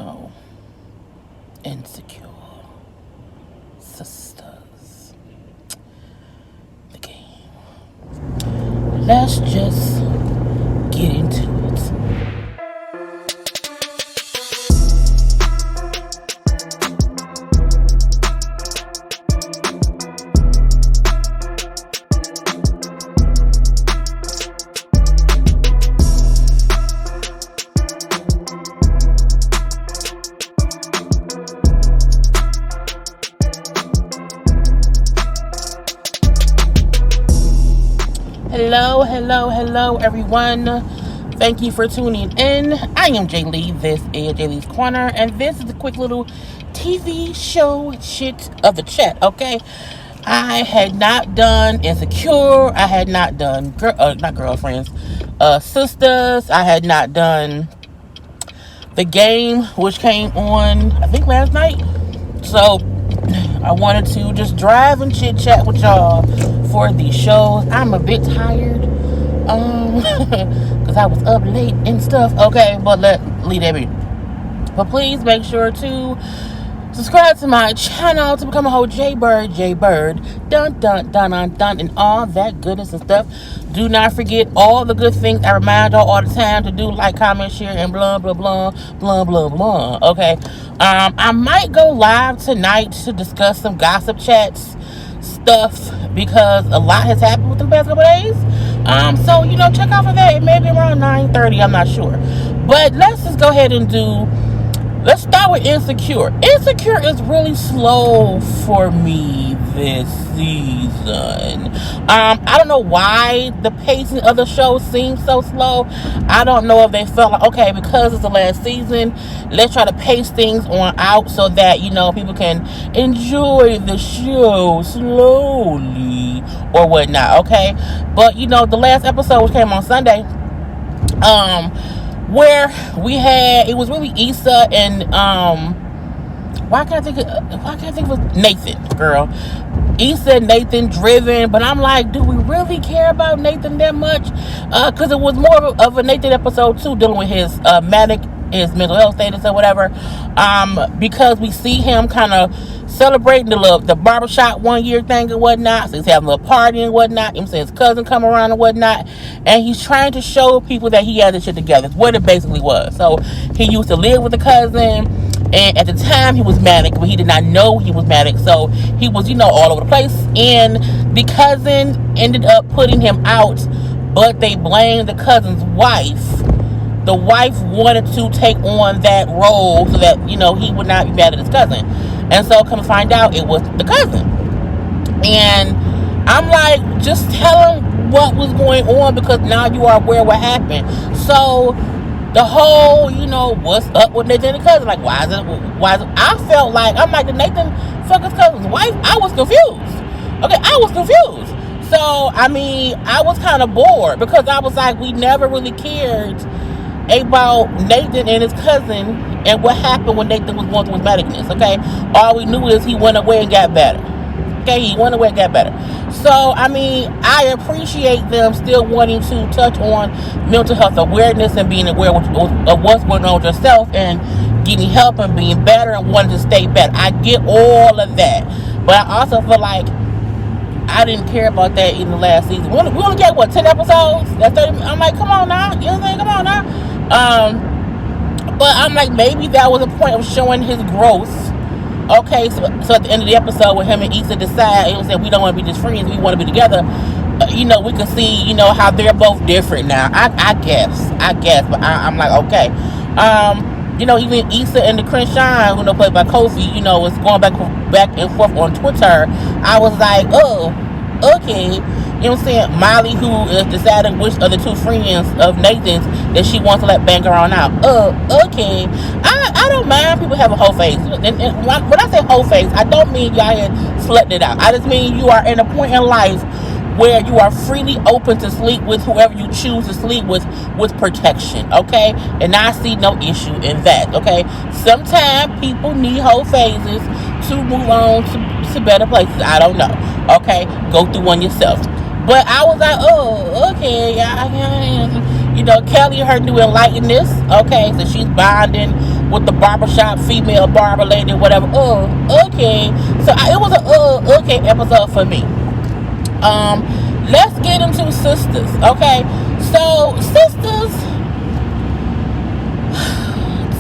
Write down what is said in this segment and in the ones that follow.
Oh, insecure. Sistas. The game. Let's just get into it. Hello, everyone. Thank you for tuning in. I am Jaylee. This is JayLeesCorner, and this is a quick little TV show Chit of the chat. Okay, I had not done Insecure. I had not done not girlfriends, Sistas. I had not done the game, which came on I think last night. So I wanted to just drive and chit chat with y'all for these shows. I'm a bit tired, because I was up late and stuff. Okay, but leave that be. But please make sure to subscribe to my channel to become a whole JayBird, dun, and all that goodness and stuff. Do not forget all the good things I remind y'all all the time to do, like, comment, share, and blah, blah, blah, blah, blah, blah. Okay. I might go live tonight to discuss some gossip chats stuff because a lot has happened within the past couple days. So, check out for that. It may be around 9:30. I'm not sure. But let's just go ahead and let's start with Insecure. Insecure is really slow for me this season. I don't know why the pacing of the show seems so slow. I don't know if they felt like, okay, because it's the last season, let's try to pace things on out so that, people can enjoy the show slowly or whatnot, okay? But, the last episode, which came on Sunday, where it was really Issa and why can't I think it was Nathan, girl. Issa and Nathan driven, but I'm like, do we really care about Nathan that much? Because it was more of a Nathan episode too, dealing with his his mental health status or whatever. Because we see him kind of celebrating the barbershop 1 year thing and whatnot. So he's having a little party and whatnot. Him saying his cousin come around and whatnot. And he's trying to show people that he has this shit together. It's what it basically was. So he used to live with a cousin. And at the time he was manic, but he did not know he was manic. So he was, all over the place. And the cousin ended up putting him out, but they blamed the cousin's wife. The wife wanted to take on that role so that, he would not be mad at his cousin. And so come to find out it was the cousin. And I'm like, just tell him what was going on because now you are aware what happened. So the whole, what's up with Nathan and the cousin? Like, why is it? I felt like, I'm like, did Nathan fuck his cousin's wife? I was confused. Okay, I was confused. So, I was kind of bored because I was like, we never really cared about Nathan and his cousin and what happened when Nathan was going through his medicalness, okay? All we knew is he went away and got better. Okay, he went away and got better. So, I appreciate them still wanting to touch on mental health awareness and being aware of what's going on with yourself and getting help and being better and wanting to stay better. I get all of that. But I also feel like I didn't care about that in the last season. We only get, 10 episodes? That's 30. I'm like, come on now. You know what I'm saying? Come on now. But I'm like, maybe that was a point of showing his growth. Okay, so at the end of the episode, when him and Issa decide, we don't want to be just friends, we want to be together. We can see, how they're both different now. I guess, but I'm like, okay. Even Issa and the Crenshaw, played by Kofi, was going back and forth on Twitter. I was like, oh, okay. You know what I'm saying? Molly, who is deciding which of the two friends of Nathan's that she wants to let bang her on out. Okay. I don't mind people having whole face. And when I say whole face, I don't mean y'all here slutting it out. I just mean you are in a point in life where you are freely open to sleep with whoever you choose to sleep with protection, okay? And I see no issue in that, okay? Sometimes people need whole phases to move on to better places. I don't know, okay? Go through one yourself. But I was like, oh, okay. Kelly and her new enlightenedness, okay? So she's bonding with the barbershop female barber lady, whatever. Okay. So it was a okay episode for me. Let's get into Sistas. Okay, so Sistas,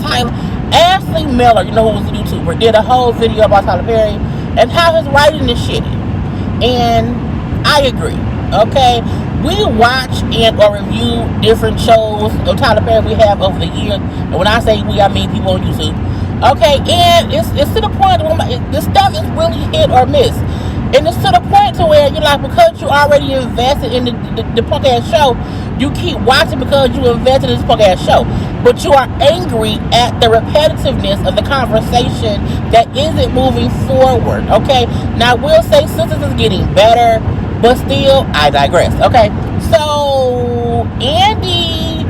Tyler, Ashley Miller, you know, who was a YouTuber, did a whole video about Tyler Perry and how his writing is shitty. And I agree. Okay, we watch and or review different shows of Tyler Perry we have over the years. And when I say we, I mean people on YouTube. Okay, and it's to the point where this stuff is really hit or miss. And it's to the point to where you're like, because you already invested in the punk ass show, you keep watching because you invested in this punk ass show. But you are angry at the repetitiveness of the conversation that isn't moving forward. Okay, now we'll say Sistas is getting better, but still, I digress. Okay, so Andy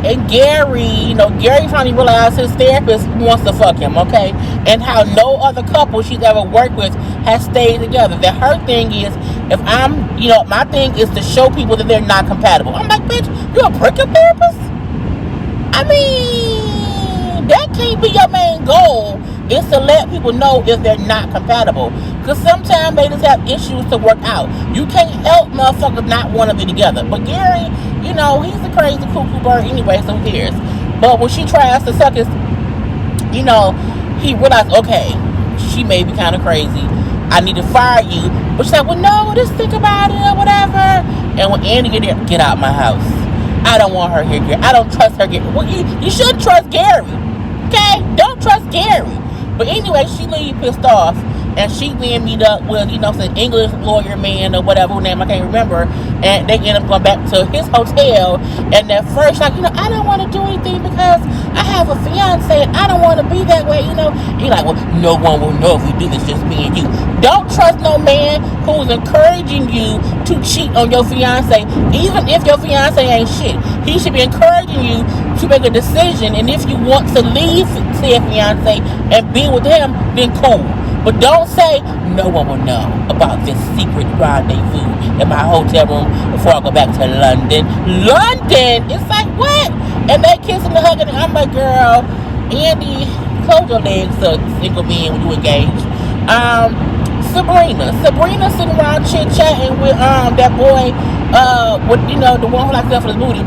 and Gary, you know, Gary finally realized his therapist wants to fuck him, okay? And how no other couple she's ever worked with has stayed together. That her thing is, if I'm, you know, my thing is to show people that they're not compatible. I'm like, bitch, you're a breakup therapist? I mean, that can't be your main goal, is to let people know if they're not compatible. Because sometimes they just have issues to work out. You can't help motherfuckers not want to be together. But Gary, you know, he's a crazy cuckoo bird anyway, so who cares? But when she tries to suck his, you know, he realized, okay, she may be kind of crazy. I need to fire you. But she's like, well, no, just think about it or whatever. And when Andy get there, get out my house. I don't want her here, Gary. I don't trust her, Gary. Well, you shouldn't trust Gary. Okay? Don't trust Gary. But anyway, she leave pissed off. And she then meet up with, you know, some English lawyer man or whatever name, I can't remember. And they end up going back to his hotel. And at first, like, you know, I don't want to do anything because I have a fiance and I don't want to be that way, you know. He's like, well, no one will know if we do this, just me and you. Don't trust no man who's encouraging you to cheat on your fiance, even if your fiance ain't shit. He should be encouraging you to make a decision. And if you want to leave said fiance and be with him, then cool. But don't say, no one will know about this secret rendezvous in my hotel room before I go back to London. London! It's like, what? And they kissing and hugging. And I'm like, girl, Andy, close your legs to single men when you engage. Sabrina sitting around chit-chatting with that boy, with, you know, the one who likes stuff for his booty.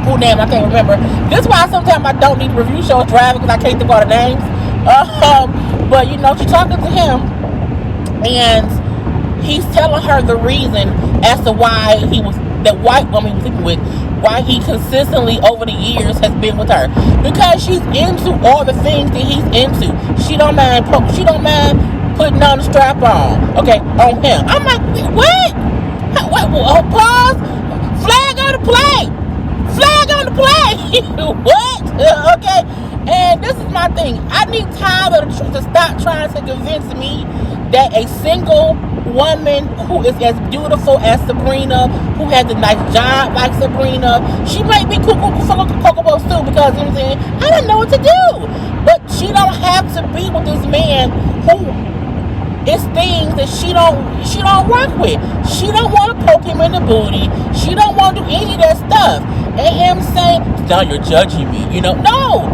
Who name I can't remember. This is why sometimes I don't need to review shows driving because I can't think of all the names. But you know, she's talking to him and he's telling her the reason as to why that white woman he was sleeping with, why he consistently over the years has been with her, because she's into all the things that he's into. She don't mind putting on the strap on, okay, on him. I'm like, what? Pause. Flag on the play. What? Okay. And this is my thing. I need Tyler to stop trying to convince me that a single woman who is as beautiful as Sabrina, who has a nice job like Sabrina, she might be cocoa too, because, you know what I'm saying, I don't know what to do. But she don't have to be with this man who is things that she don't rock with. She don't want to poke him in the booty. She don't want to do any of that stuff. And him saying, now you're judging me, you know. No,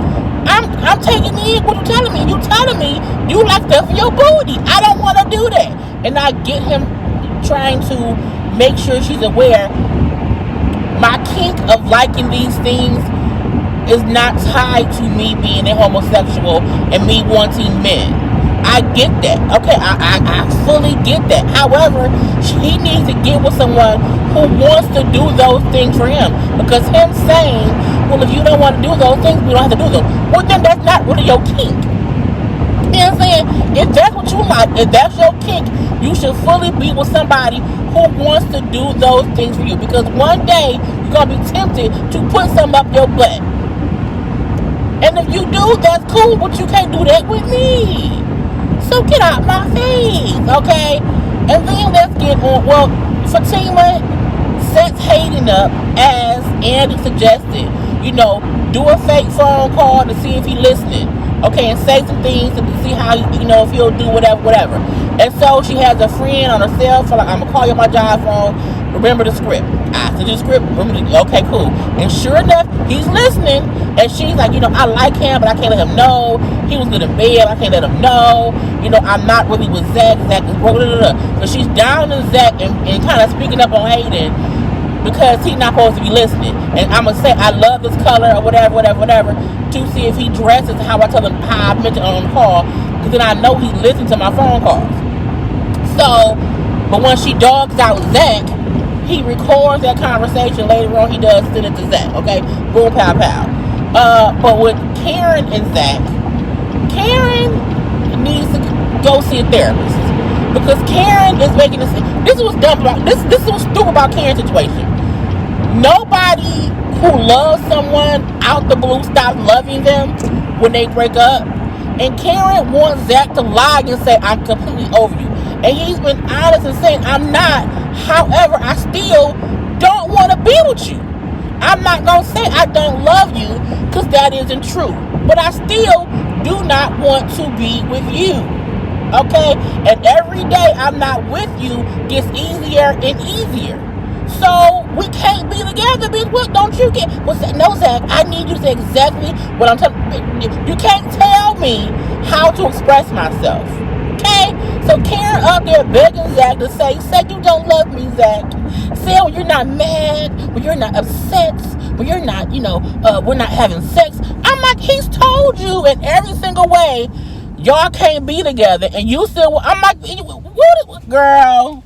I'm taking in what you're telling me. You're telling me you like stuff in your booty. I don't want to do that. And I get him trying to make sure she's aware. My kink of liking these things is not tied to me being a homosexual and me wanting men. I get that. Okay, I fully get that. However, he needs to get with someone who wants to do those things for him. Because him saying, well, if you don't want to do those things, we don't have to do them. Well, then that's not really your kink. You know what I'm saying? If that's what you like, if that's your kink, you should fully be with somebody who wants to do those things for you. Because one day, you're going to be tempted to put some up your butt. And if you do, that's cool, but you can't do that with me. So get out my face, okay? And then let's get on. Well, Fatima sets Hayden up as Andy suggested. You know, do a fake phone call to see if he's listening, okay? And say some things to see how, you know, if he'll do whatever. And so she has a friend on her cell phone, like, I'm gonna call you on my job phone. Remember the script. I said the script. Okay, cool. And sure enough, he's listening. And she's like, I like him, but I can't let him know. He was good in bed. I can't let him know. I'm not really with Zach. Zach is broke. So she's down to Zach and kind of speaking up on Hayden because he's not supposed to be listening. And I'm going to say, I love this color or whatever, to see if he dresses how I tell him, how I mentioned on the call. Because then I know he listens to my phone calls. So, but when she dogs out Zach, he records that conversation. Later on, he does send it to Zach. Okay? Boom, pow, pow. But with Karen and Zach, Karen needs to go see a therapist. Because Karen is making this. This was dumb about this was stupid about Karen's situation. Nobody who loves someone out the blue stops loving them when they break up. And Karen wants Zach to lie and say, I'm completely over you. And he's been honest and saying, I'm not. However, I still don't want to be with you. I'm not going to say I don't love you because that isn't true. But I still do not want to be with you. Okay? And every day I'm not with you gets easier and easier. So we can't be together, bitch. What don't you get? Well, no, Zach, I need you to say exactly what I'm telling you. You can't tell me how to express myself. Okay? So Karen up there begging Zach to say you don't love me, Zach. Say when you're not mad, when you're not upset, when you're not, we're not having sex. I'm like, he's told you in every single way, y'all can't be together, and you still. I'm like, what, girl?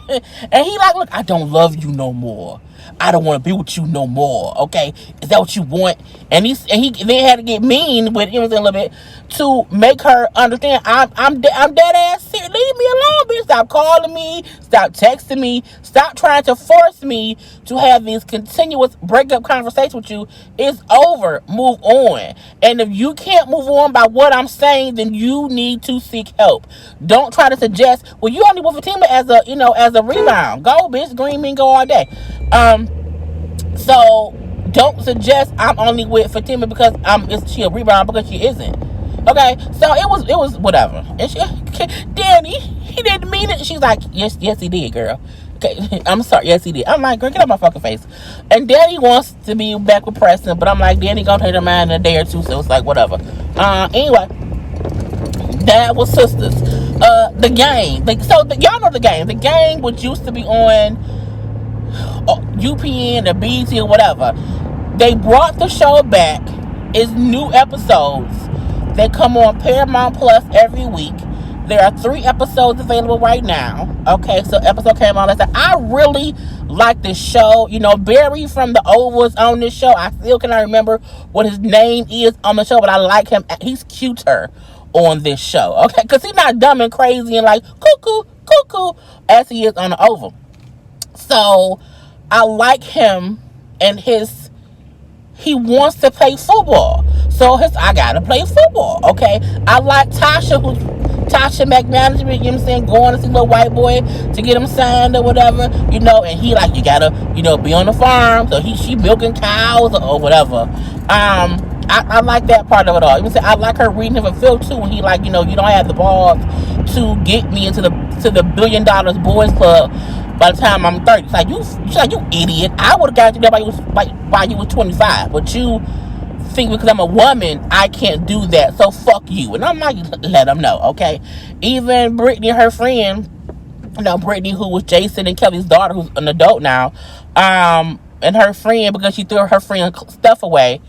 And he like, look, I don't love you no more. I don't want to be with you no more. Okay, is that what you want? And he then had to get mean with him a little bit to make her understand. I'm dead ass serious. Leave me alone, bitch. Stop calling me. Stop texting me. Stop trying to force me to have these continuous breakup conversations with you. It's over. Move on. And if you can't move on by what I'm saying, then you need to seek help. Don't try to suggest, well, you only with Fatima as a rebound. Go, bitch. Green mean go all day. So don't suggest I'm only with Fatima because she a rebound, because she isn't. Okay, so it was whatever. And Danny, he didn't mean it. She's like, yes he did, girl. Okay, I'm sorry, yes he did. I'm like, girl, get out my fucking face. And Danny wants to be back with Preston, but I'm like, Danny gonna take her mind in a day or two, so it's like whatever. Anyway, that was Sistas. The gang. Y'all know the gang. The gang, which used to be on UPN or BT or whatever, they brought the show back. It's new episodes. They come on Paramount Plus every week. There are 3 episodes available right now. Okay, so episode came on. I really like this show. Barry from the Oval is on this show. I still cannot remember what his name is on the show, but I like him. He's cuter on this show. Okay, because he's not dumb and crazy and like cuckoo as he is on the Oval. So I like him, and he wants to play football. So I gotta play football, okay? I like Tasha McManagement, you know what I'm saying, going to see little white boy to get him signed or whatever, and he like, you gotta, be on the farm, so she milking cows or whatever. I like that part of it all. You know what I'm saying? I like her reading him a Phil too, when he like, you don't have the balls to get me into the $1 billion boys club by the time I'm 30. She's like, you idiot. I would have got you there while you was 25. But you think because I'm a woman, I can't do that. So fuck you. And I'm like, let them know, okay? Even Brittany, her friend, Brittany, who was Jason and Kelly's daughter, who's an adult now, and her friend, because she threw her friend's stuff away,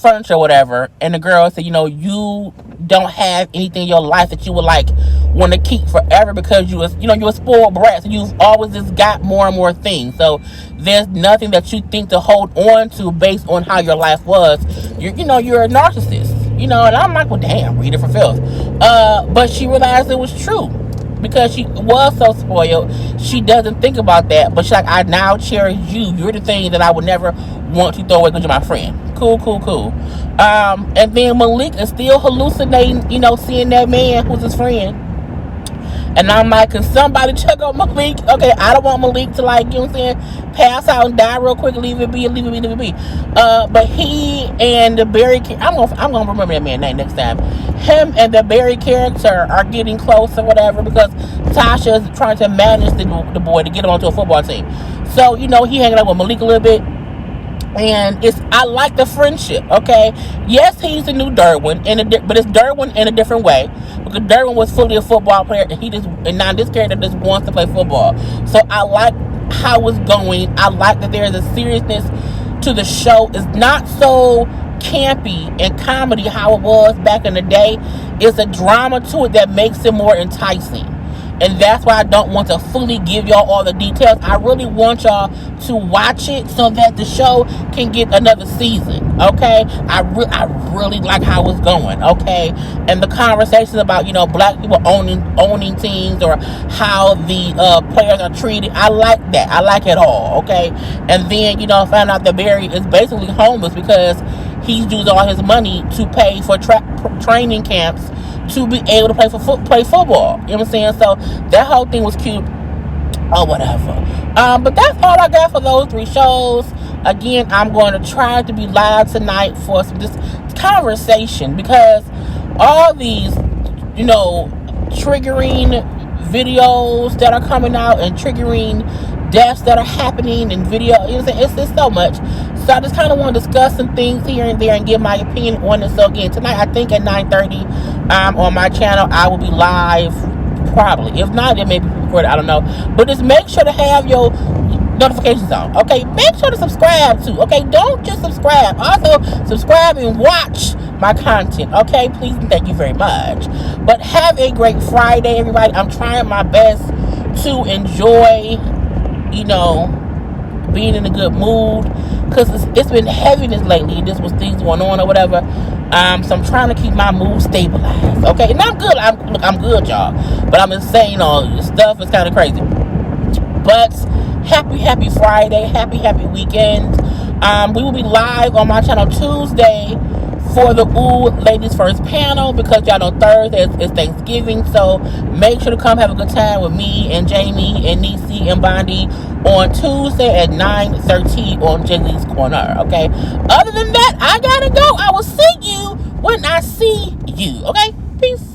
furniture or whatever, and the girl said, you don't have anything in your life that you would like want to keep forever because you're a spoiled brat, so you've always just got more and more things. So there's nothing that you think to hold on to based on how your life was. You're a narcissist, and I'm like, well, damn, read it for filth. But she realized it was true because she was so spoiled. She doesn't think about that, but she's like, I now cherish you. You're the thing that I would never want to throw away because you're my friend. Cool. And then Malik is still hallucinating, seeing that man who's his friend. And I'm like, can somebody check on Malik? Okay, I don't want Malik to pass out and die real quick. Leave it be. But he and the Barry, I'm gonna remember that man's name next time. him and the Barry character are getting close or whatever, because Tasha is trying to manage the boy to get him onto a football team. So, you know, he hanging out with Malik a little bit. And I like the friendship, okay? Yes, he's the new Derwin, but it's Derwin in a different way. Because Derwin was fully a football player, and now this character just wants to play football. So I like how it's going. I like that there is a seriousness to the show. It's not so campy and comedy how it was back in the day. It's a drama to it that makes it more enticing. And that's why I don't want to fully give y'all all the details. I really want y'all to watch it so that the show can get another season, okay? I really like how it's going, okay? And the conversations about, you know, black people owning teams, or how the players are treated, I like that. I like it all, okay? And then, you know, I found out that Barry is basically homeless because he's used all his money to pay for training camps to be able to play football. You know what I'm saying? So that whole thing was cute, or whatever. But that's all I got for those 3 shows. Again, I'm going to try to be live tonight for this conversation, because all these, you know, triggering videos that are coming out and triggering deaths that are happening in video, you know what I'm saying? It's just so much. So I just kind of want to discuss some things here and there and give my opinion on it. So again, tonight, I think at 9:30 on my channel, I will be live, probably. If not, it may be recorded, I don't know. But just make sure to have your notifications on, okay? Make sure to subscribe too, okay? Don't just subscribe. Also, subscribe and watch my content, okay? Please and thank you very much. But have a great Friday, everybody. I'm trying my best to enjoy, you know, being in a good mood, because it's been heaviness lately. This was things going on or whatever. So I'm trying to keep my mood stabilized, okay? And I'm good. I'm good, y'all. But I'm just saying, stuff is kind of crazy. But happy Friday, happy weekend. We will be live on my channel Tuesday for the Ladies First panel, because y'all know Thursday is Thanksgiving. So make sure to come have a good time with me and Jamie and Niecy and Bondi on Tuesday at 9:30 on JayLeesCorner, okay? Other than that, I gotta go. I will see you when I see you, okay? Peace.